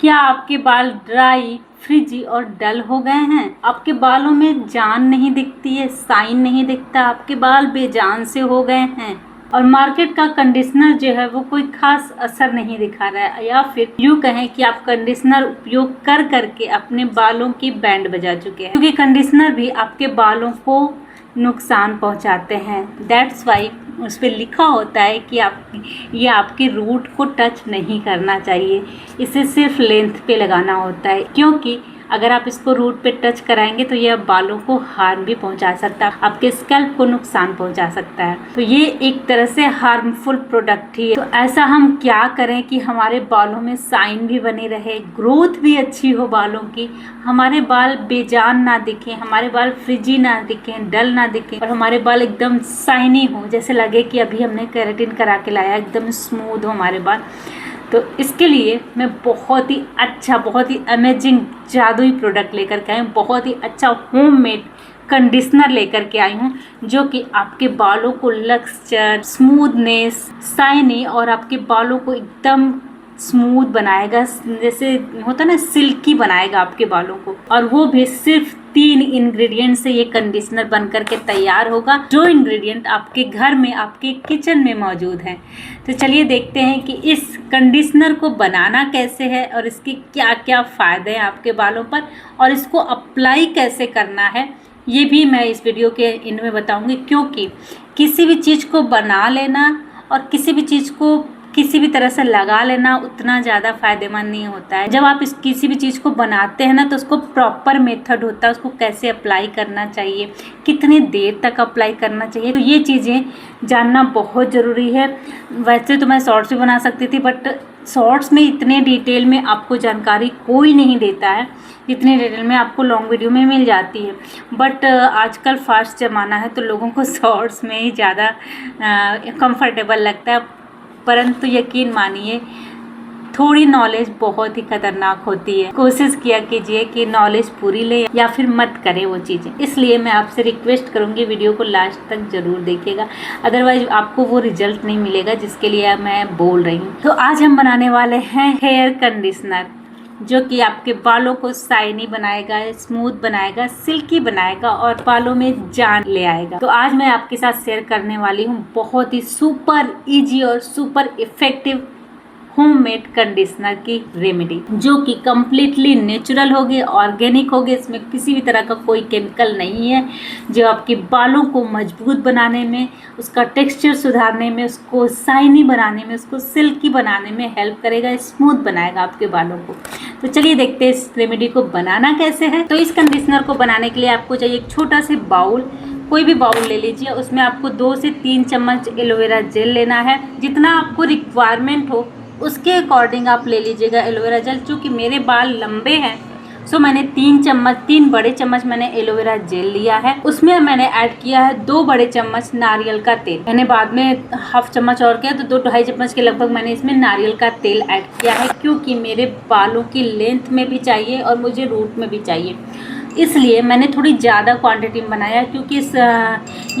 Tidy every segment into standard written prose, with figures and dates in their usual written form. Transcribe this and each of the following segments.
क्या आपके बाल ड्राई, फ्रिजी और डल हो गए हैं? आपके बालों में जान नहीं दिखती है, शाइन नहीं दिखता, आपके बाल बेजान से हो गए हैं और मार्केट का कंडीशनर जो है वो कोई खास असर नहीं दिखा रहा है, या फिर यूँ कहें कि आप कंडीशनर उपयोग कर करके अपने बालों की बैंड बजा चुके हैं, क्योंकि कंडीशनर भी आपके बालों को नुकसान पहुंचाते हैं। दैट्स वाई उस पर लिखा होता है कि ये आपके रूट को टच नहीं करना चाहिए, इसे सिर्फ लेंथ पे लगाना होता है, क्योंकि अगर आप इसको रूट पे टच कराएंगे तो ये बालों को हार्म भी पहुंचा सकता है, आपके स्कैल्प को नुकसान पहुंचा सकता है। तो ये एक तरह से हार्मफुल प्रोडक्ट ही है। तो ऐसा हम क्या करें कि हमारे बालों में शाइन भी बनी रहे, ग्रोथ भी अच्छी हो बालों की, हमारे बाल बेजान ना दिखें, हमारे बाल फ्रिजी ना दिखें, डल ना दिखें और हमारे बाल एकदम शाइनी हो, जैसे लगे कि अभी हमने केराटिन करा के लाया, एकदम स्मूथ हो हमारे बाल। तो इसके लिए मैं बहुत ही अच्छा, बहुत ही अमेजिंग जादुई प्रोडक्ट लेकर के आई हूँ। बहुत ही अच्छा होममेड कंडीशनर लेकर के आई हूँ, जो कि आपके बालों को लक्सचर, स्मूथनेस, शाइनी और आपके बालों को एकदम स्मूथ बनाएगा, जैसे होता ना सिल्की बनाएगा आपके बालों को। और वो भी सिर्फ 3 इंग्रेडिएंट से ये कंडीशनर बन करके तैयार होगा, जो इंग्रेडिएंट आपके घर में, आपके किचन में मौजूद हैं। तो चलिए देखते हैं कि इस कंडीशनर को बनाना कैसे है और इसके क्या क्या फ़ायदे हैं आपके बालों पर, और इसको अप्लाई कैसे करना है ये भी मैं इस वीडियो के एंड में बताऊंगी। क्योंकि किसी भी चीज़ को बना लेना और किसी भी चीज़ को किसी भी तरह से लगा लेना उतना ज़्यादा फायदेमंद नहीं होता है। जब आप किसी भी चीज़ को बनाते हैं ना, तो उसको प्रॉपर मेथड होता है, उसको कैसे अप्लाई करना चाहिए, कितनी देर तक अप्लाई करना चाहिए, तो ये चीज़ें जानना बहुत ज़रूरी है। वैसे तो मैं शॉर्ट्स भी बना सकती थी, बट शॉर्ट्स में इतने डिटेल में आपको जानकारी कोई नहीं देता है जितनी डिटेल में आपको लॉन्ग वीडियो में मिल जाती है। बट आजकल फास्ट ज़माना है, तो लोगों को शॉर्ट्स में ही ज़्यादा कंफर्टेबल लगता है। परंतु यकीन मानिए, थोड़ी नॉलेज बहुत ही खतरनाक होती है। कोशिश किया कीजिए कि नॉलेज पूरी ले या फिर मत करें वो चीज़ें। इसलिए मैं आपसे रिक्वेस्ट करूंगी, वीडियो को लास्ट तक ज़रूर देखिएगा, अदरवाइज आपको वो रिजल्ट नहीं मिलेगा जिसके लिए मैं बोल रही हूँ। तो आज हम बनाने वाले हैं हेयर कंडीशनर, जो कि आपके बालों को शाइनी बनाएगा, स्मूथ बनाएगा, सिल्की बनाएगा और बालों में जान ले आएगा। तो आज मैं आपके साथ शेयर करने वाली हूँ बहुत ही सुपर इजी और सुपर इफेक्टिव होममेड कंडीशनर की रेमेडी, जो कि कम्प्लीटली नेचुरल होगी, ऑर्गेनिक होगी। इसमें किसी भी तरह का कोई केमिकल नहीं है, जो आपके बालों को मजबूत बनाने में, उसका टेक्सचर सुधारने में, उसको शाइनी बनाने में, उसको सिल्की बनाने में हेल्प करेगा, स्मूथ बनाएगा आपके बालों को। तो चलिए देखते हैं इस रेमेडी को बनाना कैसे है। तो इस कंडीशनर को बनाने के लिए आपको चाहिए एक छोटा सा बाउल, कोई भी बाउल ले लीजिए। उसमें आपको 2 से 3 चम्मच एलोवेरा जेल लेना है, जितना आपको रिक्वायरमेंट हो उसके अकॉर्डिंग आप ले लीजिएगा एलोवेरा जेल। चूँकि मेरे बाल लंबे हैं, सो मैंने 3 बड़े चम्मच मैंने एलोवेरा जेल लिया है। उसमें मैंने ऐड किया है 2 बड़े चम्मच नारियल का तेल। मैंने बाद में हाफ चम्मच और किया, तो 2-2.5 चम्मच के लगभग मैंने इसमें नारियल का तेल ऐड किया है, क्योंकि मेरे बालों की लेंथ में भी चाहिए और मुझे रूट में भी चाहिए। इसलिए मैंने थोड़ी ज़्यादा क्वांटिटी में बनाया, क्योंकि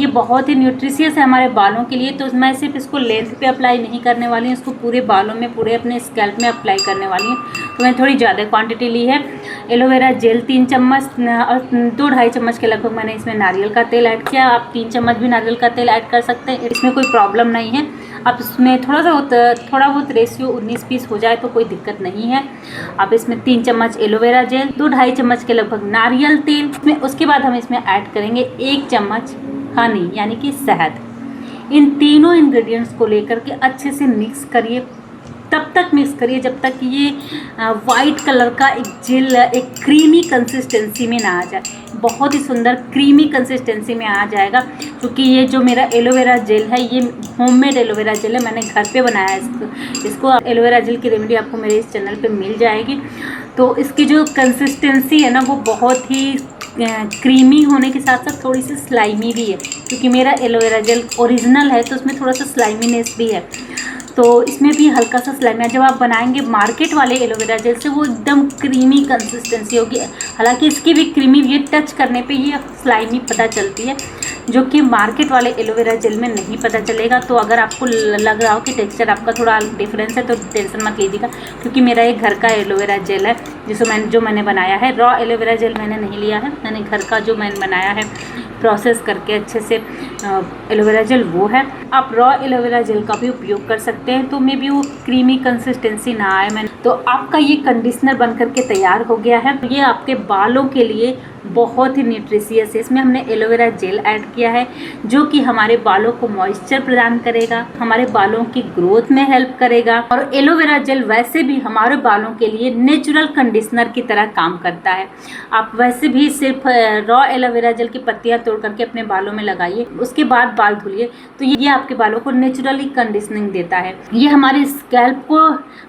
ये बहुत ही न्यूट्रिशियस है हमारे बालों के लिए। तो मैं सिर्फ इसको लेंथ पे अप्लाई नहीं करने वाली हूँ, इसको पूरे बालों में, पूरे अपने स्कैल्प में अप्लाई करने वाली हूँ। तो मैंने थोड़ी ज़्यादा क्वांटिटी ली है। एलोवेरा जेल 3 चम्मच और 2-2.5 चम्मच के लगभग मैंने इसमें नारियल का तेल ऐड किया। आप 3 चम्मच भी नारियल का तेल ऐड कर सकते हैं, इसमें कोई प्रॉब्लम नहीं है। आप इसमें थोड़ा बहुत रेशियो 19-20 हो जाए तो कोई दिक्कत नहीं है। आप इसमें 3 चम्मच एलोवेरा जेल, 2-2.5 चम्मच के लगभग नारियल तेल, उसके बाद हम इसमें ऐड करेंगे 1 चम्मच हनी यानी कि शहद। इन तीनों इंग्रेडिएंट्स को लेकर के अच्छे से मिक्स करिए, तब तक मिक्स करिए जब तक ये वाइट कलर का एक जेल, एक क्रीमी कंसिस्टेंसी में ना आ जाए। बहुत ही सुंदर क्रीमी कंसिस्टेंसी में आ जाएगा, क्योंकि ये जो मेरा एलोवेरा जेल है, ये होममेड एलोवेरा जेल है, मैंने घर पे बनाया है इसको। एलोवेरा जेल की रेमेडी आपको मेरे इस चैनल पे मिल जाएगी। तो इसकी जो कंसिस्टेंसी है ना, वो बहुत ही क्रीमी होने के साथ साथ थोड़ी सी स्लाइमी भी है, क्योंकि मेरा एलोवेरा जेल ओरिजिनल है, तो उसमें थोड़ा सा स्लाइमीनेस भी है। तो इसमें भी हल्का सा स्लाइम है। जब आप बनाएंगे मार्केट वाले एलोवेरा जेल से वो एकदम क्रीमी कंसिस्टेंसी होगी, हालांकि इसकी भी क्रीमी ये टच करने पे ये स्लाइमी पता चलती है, जो कि मार्केट वाले एलोवेरा जेल में नहीं पता चलेगा। तो अगर आपको लग रहा हो कि टेक्सचर आपका थोड़ा डिफरेंस है तो टेंशन मत लीजिएगा, क्योंकि मेरा एक घर का एलोवेरा जेल है जो मैंने बनाया है। रॉ एलोवेरा जेल मैंने नहीं लिया है, मैंने घर का जो मैंने बनाया है प्रोसेस करके अच्छे से एलोवेरा जेल वो है। आप रॉ एलोवेरा जेल का भी उपयोग कर सकते हैं, तो मे बी वो क्रीमी कंसिस्टेंसी ना आए। मैंने तो आपका ये कंडीशनर बन करके तैयार हो गया है। ये आपके बालों के लिए बहुत ही न्यूट्रिशियस है। इसमें हमने एलोवेरा जेल ऐड किया है जो कि हमारे बालों को मॉइस्चर प्रदान करेगा, हमारे बालों की ग्रोथ में हेल्प करेगा। और एलोवेरा जेल वैसे भी हमारे बालों के लिए नेचुरल कंडीशनर की तरह काम करता है। आप वैसे भी सिर्फ रॉ एलोवेरा जेल की पत्तियां तोड़ करके अपने बालों में लगाइए, उसके बाद बाल धुलिए, तो ये आपके बालों को नेचुरली कंडीशनिंग देता है। ये हमारे स्कैल्प को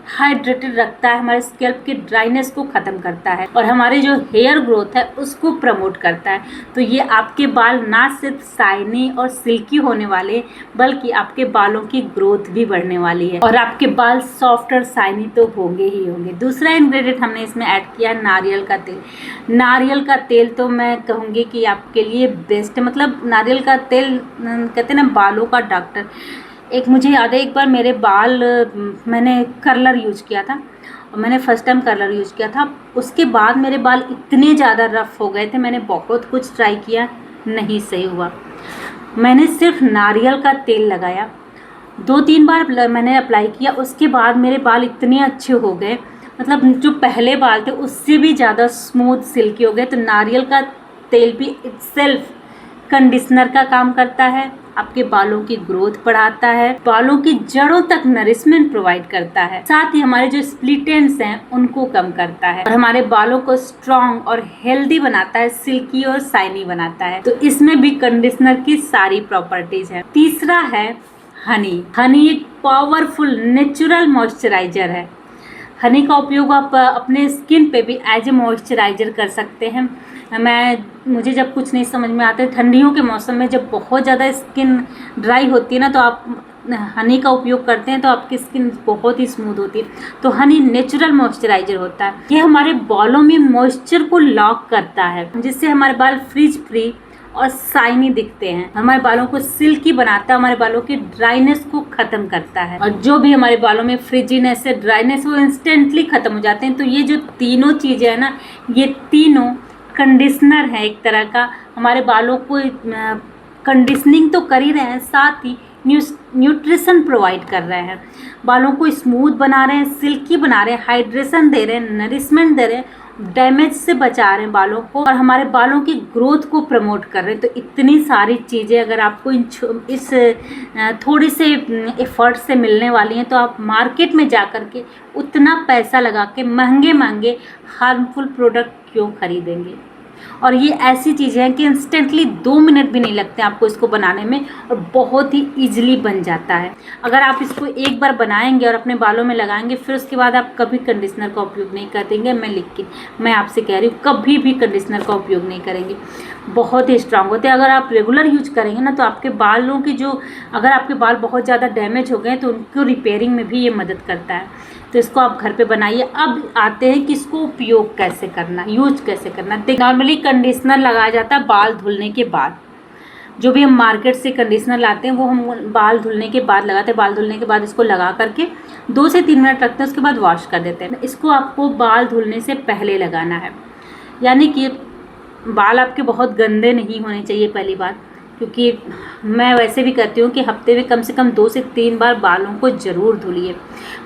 हाइड्रेटेड रखता है, हमारे स्कैल्प की ड्राइनेस को ख़त्म करता है और हमारे जो हेयर ग्रोथ है उसको प्रमोट करता है। तो ये आपके बाल ना सिर्फ शाइनी और सिल्की होने वाले, बल्कि आपके बालों की ग्रोथ भी बढ़ने वाली है और आपके बाल सॉफ्ट और शाइनी तो होंगे ही होंगे। दूसरा इंग्रेडिएंट हमने इसमें ऐड किया नारियल का तेल। नारियल का तेल तो मैं कहूँगी कि आपके लिए बेस्ट है। मतलब नारियल का तेल कहते हैं ना बालों का डॉक्टर। एक मुझे याद है, एक बार मेरे बाल मैंने कर्लर यूज किया था और मैंने फर्स्ट टाइम कर्लर यूज किया था, उसके बाद मेरे बाल इतने ज़्यादा रफ हो गए थे। मैंने बहुत कुछ ट्राई किया, नहीं सही हुआ। मैंने सिर्फ नारियल का तेल लगाया, 2-3 बार मैंने अप्लाई किया, उसके बाद मेरे बाल इतने अच्छे हो गए, मतलब जो पहले बाल थे उससे भी ज़्यादा स्मूथ सिल्की हो गए। तो नारियल का तेल भी इटसेल्फ कंडीशनर का काम करता है, आपके बालों की ग्रोथ बढ़ाता है, बालों की जड़ों तक नरिशमेंट प्रोवाइड करता है, साथ ही हमारे जो स्प्लिट एंड्स हैं उनको कम करता है और हमारे बालों को स्ट्रॉन्ग और हेल्दी बनाता है, सिल्की और शाइनी बनाता है। तो इसमें भी कंडीशनर की सारी प्रॉपर्टीज है। तीसरा है हनी। हनी एक पावरफुल नेचुरल मॉइस्चराइजर है। हनी का उपयोग आप अपने स्किन पे भी एज ए मॉइस्चराइजर कर सकते हैं। मुझे जब कुछ नहीं समझ में आता है, ठंडियों के मौसम में जब बहुत ज़्यादा स्किन ड्राई होती है ना, तो आप हनी का उपयोग करते हैं तो आपकी स्किन बहुत ही स्मूथ होती है। तो हनी नेचुरल मॉइस्चराइजर होता है। ये हमारे बालों में मॉइस्चर को लॉक करता है, जिससे हमारे बाल फ्रिज फ्री और शाइनी दिखते हैं। हमारे बालों को सिल्की बनाता है, हमारे बालों की ड्राइनेस को ख़त्म करता है और जो भी हमारे बालों में फ्रिजीनेस है, ड्राइनेस, वो इंस्टेंटली ख़त्म हो जाते हैं। तो ये जो तीनों चीज़ें हैं ना, ये तीनों कंडीशनर है एक तरह का। हमारे बालों को कंडीशनिंग तो कर ही रहे हैं, साथ ही न्यूट्रिशन प्रोवाइड कर रहे हैं, बालों को स्मूथ बना रहे हैं, सिल्की बना रहे हैं, हाइड्रेशन दे रहे हैं, नरिशमेंट दे रहे हैं, डैमेज से बचा रहे हैं बालों को और हमारे बालों की ग्रोथ को प्रमोट कर रहे हैं। तो इतनी सारी चीज़ें अगर आपको इस थोड़े से एफर्ट से मिलने वाली हैं, तो आप मार्केट में जा कर के उतना पैसा लगा के महंगे हार्मफुल प्रोडक्ट क्यों खरीदेंगे। और ये ऐसी चीज़ें हैं कि इंस्टेंटली 2 मिनट भी नहीं लगते आपको इसको बनाने में और बहुत ही ईजिली बन जाता है। अगर आप इसको एक बार बनाएंगे और अपने बालों में लगाएंगे, फिर उसके बाद आप कभी कंडीशनर का उपयोग नहीं कर देंगे। मैं आपसे कह रही हूँ, कभी भी कंडीशनर का उपयोग नहीं करेंगे। बहुत ही स्ट्रांग होते हैं। अगर आप रेगुलर यूज करेंगे ना, तो आपके बालों की अगर आपके बाल बहुत ज़्यादा डैमेज हो गए तो उनको रिपेयरिंग में भी ये मदद करता है। तो इसको आप घर पे बनाइए। अब आते हैं कि इसको उपयोग कैसे करना, यूज कैसे करना। नॉर्मली कंडीशनर लगाया जाता है बाल धुलने के बाद। जो भी हम मार्केट से कंडीशनर लाते हैं वो हम बाल धुलने के बाद लगाते हैं। बाल धुलने के बाद इसको लगा करके 2 से 3 मिनट रखते हैं, उसके बाद वॉश कर देते हैं। इसको आपको बाल धुलने से पहले लगाना है, यानी कि बाल आपके बहुत गंदे नहीं होने चाहिए पहली बात, क्योंकि मैं वैसे भी कहती हूँ कि हफ्ते में कम से कम 2 से 3 बार बालों को ज़रूर धुलिए।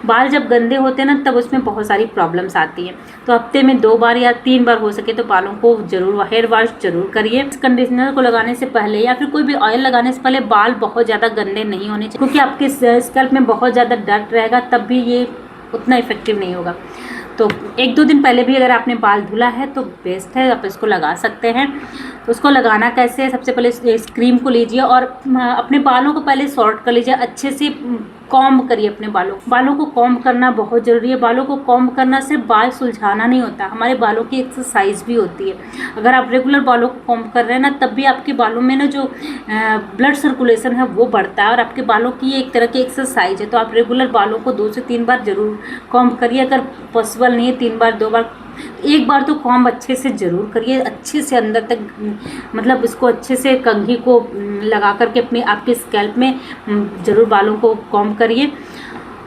बाल जब गंदे होते हैं ना, तब उसमें बहुत सारी प्रॉब्लम्स आती हैं। तो हफ्ते में 2 बार या 3 बार हो सके तो बालों को ज़रूर हेयर वॉश ज़रूर करिए। कंडीशनर को लगाने से पहले या फिर कोई भी ऑयल लगाने से पहले बाल बहुत ज़्यादा गंदे नहीं होने चाहिए, क्योंकि आपके स्कैल्प में बहुत ज़्यादा डर्ट रहेगा, तब भी ये उतना इफेक्टिव नहीं होगा। तो 1-2 दिन पहले भी अगर आपने बाल धुला है तो बेस्ट है, आप इसको लगा सकते हैं। तो उसको लगाना कैसे है, सबसे पहले इस क्रीम को लीजिए और अपने बालों को पहले सॉर्ट कर लीजिए, अच्छे से कॉम्ब करिए अपने बालों को कॉम्ब करना बहुत ज़रूरी है। बालों को कॉम्ब करना सिर्फ बाल सुलझाना नहीं होता, हमारे बालों की एक्सरसाइज भी होती है। अगर आप रेगुलर बालों को कॉम्ब कर रहे हैं ना, तब भी आपके बालों में ना जो ब्लड सर्कुलेशन है वो बढ़ता है और आपके बालों की एक तरह की एक्सरसाइज है। तो आप रेगुलर बालों को 2 से 3 बार ज़रूर कॉम्ब करिए। अगर पॉसिबल नहीं है 3 बार, 2 बार, एक बार तो कॉम्ब अच्छे से ज़रूर करिए, अच्छे से अंदर तक, मतलब इसको अच्छे से कंघी को लगा करके अपने आपके स्कैल्प में ज़रूर बालों को कॉम्ब करिए।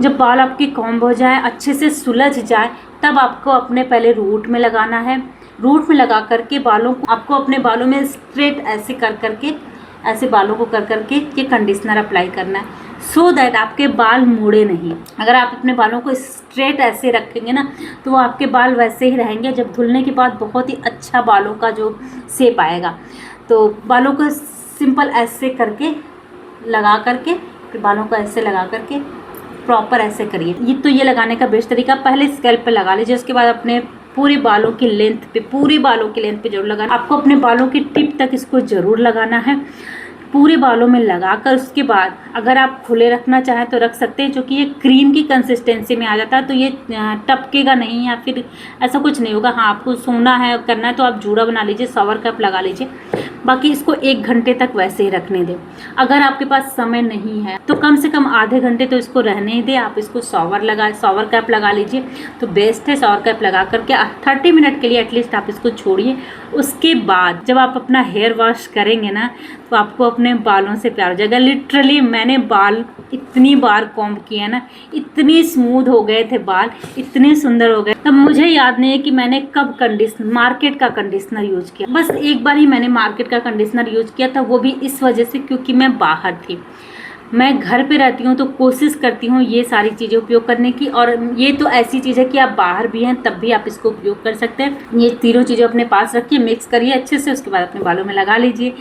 जब बाल आपके कॉम्ब हो जाए, अच्छे से सुलझ जाए, तब आपको अपने पहले रूट में लगाना है। रूट में लगा करके बालों को आपको अपने बालों में स्ट्रेट ऐसे कर करके, ऐसे बालों को कर करके ये कंडीशनर अप्लाई करना है, सो दैट आपके बाल मुड़े नहीं। अगर आप अपने बालों को स्ट्रेट ऐसे रखेंगे ना, तो वो आपके बाल वैसे ही रहेंगे। जब धुलने के बाद बहुत ही अच्छा बालों का जो शेप आएगा। तो बालों को सिंपल ऐसे करके लगा करके, फिर बालों को ऐसे लगा करके प्रॉपर ऐसे करिए। ये लगाने का बेस्ट तरीका, पहले स्कैल्प पे लगा लीजिए, उसके बाद अपने पूरे बालों की लेंथ पे, पूरे बालों की लेंथ पे जरूर लगाना। आपको अपने बालों की टिप तक इसको ज़रूर लगाना है, पूरे बालों में लगाकर उसके बाद अगर आप खुले रखना चाहें तो रख सकते हैं, क्योंकि ये क्रीम की कंसिस्टेंसी में आ जाता है, तो ये टपकेगा नहीं या फिर ऐसा कुछ नहीं होगा। हाँ, आपको सोना है, करना है तो आप जूड़ा बना लीजिए, शॉवर कैप लगा लीजिए। बाकी इसको 1 घंटे तक वैसे ही रखने दें। अगर आपके पास समय नहीं है तो कम से कम आधे घंटे तो इसको रहने ही दें। आप इसको शॉवर कैप लगा लीजिए तो बेस्ट है। शॉवर कैप लगा करके 30 मिनट के लिए एटलीस्ट आप इसको छोड़िए। उसके बाद जब आप अपना हेयर वॉश करेंगे ना, तो आपको अपने बालों से प्यार हो जाएगा। लिटरली मैंने बाल इतनी बार कॉम्ब किया ना, इतनी स्मूथ हो गए थे बाल, इतने सुंदर हो गए। तब मुझे याद नहीं है कि मैंने कब मार्केट का कंडीशनर यूज किया। बस एक बार ही मैंने मार्केट का कंडीशनर यूज किया था, वो भी इस वजह से क्योंकि मैं बाहर थी। मैं घर पे रहती हूँ तो कोशिश करती हूँ ये सारी चीज़ें उपयोग करने की। और ये तो ऐसी चीज़ है कि आप बाहर भी हैं तब भी आप इसको उपयोग कर सकते हैं। ये तीनों चीज़ें अपने पास रखिए, मिक्स करिए अच्छे से, उसके बाद अपने बालों में लगा लीजिए।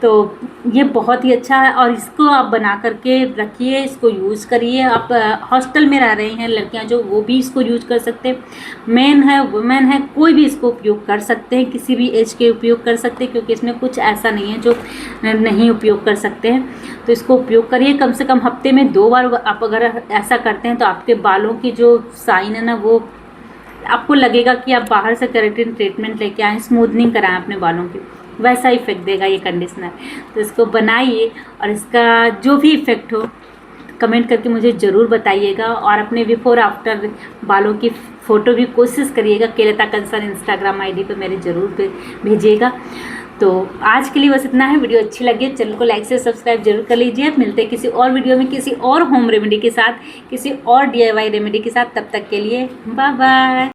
तो ये बहुत ही अच्छा है और इसको आप बना करके रखिए, इसको यूज़ करिए। आप हॉस्टल में रह रही हैं लड़कियां जो, वो भी इसको यूज कर सकते हैं। मेन है, वुमेन है, कोई भी इसको उपयोग कर सकते हैं, किसी भी एज के उपयोग कर सकते हैं, क्योंकि इसमें कुछ ऐसा नहीं है जो नहीं उपयोग कर सकते हैं। तो इसको उपयोग करिए। कम से कम हफ्ते में 2 बार आप अगर ऐसा करते हैं तो आपके बालों की जो साइन है ना, वो आपको लगेगा कि आप बाहर से केराटिन ट्रीटमेंट लेके आए, स्मूथनिंग कराएं अपने बालों की, वैसा इफेक्ट देगा ये कंडीशनर। तो इसको बनाइए और इसका जो भी इफ़ेक्ट हो कमेंट करके मुझे ज़रूर बताइएगा। और अपने बिफोर आफ्टर बालों की फ़ोटो भी कोशिश करिएगा, केलता कंसर्न इंस्टाग्राम आईडी पे मेरे ज़रूर भेजिएगा। तो आज के लिए बस इतना है। वीडियो अच्छी लगी चैनल को लाइक से सब्सक्राइब जरूर कर लीजिए। मिलते हैं किसी और वीडियो में, किसी और होम रेमेडी के साथ, किसी और DIY रेमेडी के साथ। तब तक के लिए बाय बाय।